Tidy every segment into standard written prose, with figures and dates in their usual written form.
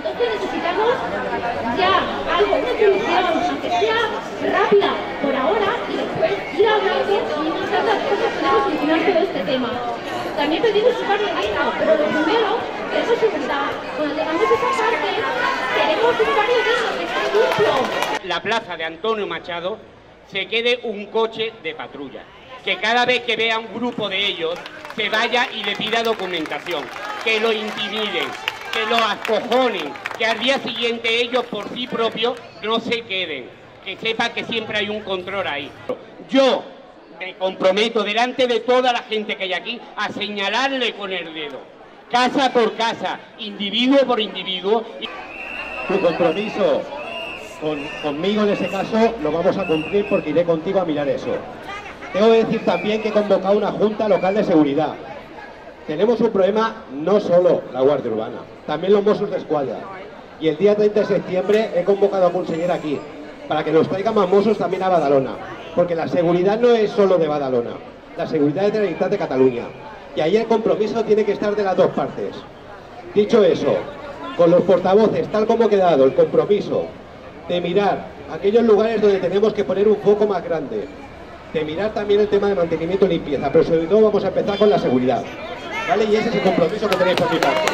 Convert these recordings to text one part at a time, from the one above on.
Entonces necesitamos ya algo, una solución, aunque sea rápida por ahora, y después ir hablando y buscar las cosas que podemos solucionar todo este tema. También pedimos un barrio digno, pero lo primero queremos seguridad. Cuando tengamos esa parte, queremos un barrio digno, que esté limpio. La plaza de Antonio Machado se quede un coche de patrulla. Que cada vez que vea un grupo de ellos, se vaya y le pida documentación. Que lo intimiden, que lo acojonen, que al día siguiente ellos por sí propios no se queden. Que sepa que siempre hay un control ahí. Yo me comprometo delante de toda la gente que hay aquí a señalarle con el dedo, casa por casa, individuo por individuo. Tu compromiso conmigo en ese caso lo vamos a cumplir porque iré contigo a mirar eso. Tengo que decir también que he convocado una junta local de seguridad. Tenemos un problema no solo la Guardia Urbana, también los Mossos d'Esquadra. Y el día 30 de septiembre he convocado a un conseller aquí para que nos traiga más Mossos también a Badalona. Porque la seguridad no es solo de Badalona, la seguridad es de la Generalitat de Cataluña. Y ahí el compromiso tiene que estar de las dos partes. Dicho eso, con los portavoces, tal como ha quedado, el compromiso de mirar aquellos lugares donde tenemos que poner un foco más grande, de mirar también el tema de mantenimiento y limpieza, pero sobre todo vamos a empezar con la seguridad, ¿vale? Y ese es el compromiso que tenéis por mi parte.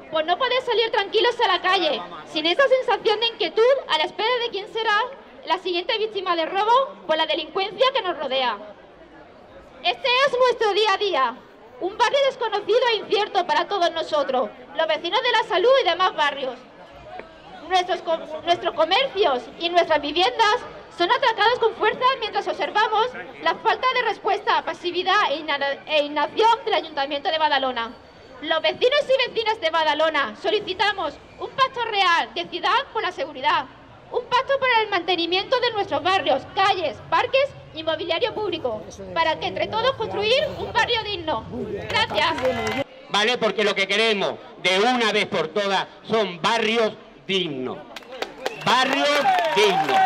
Pues no podéis salir tranquilos a la calle, sin esa sensación de inquietud a la espera de quién será la siguiente víctima de robo por la delincuencia que nos rodea. Este es nuestro día a día, un barrio desconocido e incierto para todos nosotros, los vecinos de La Salud y demás barrios. Nuestros comercios y nuestras viviendas son atracados con fuerza mientras observamos la falta de respuesta, pasividad e inacción del Ayuntamiento de Badalona. Los vecinos y vecinas de Badalona solicitamos un pacto real de ciudad por la seguridad, un pacto para el mantenimiento de nuestros barrios, calles, parques y mobiliario público, para que entre todos construir un barrio digno. Gracias. ¿Vale? Porque lo que queremos de una vez por todas son barrios dignos. Barrios dignos.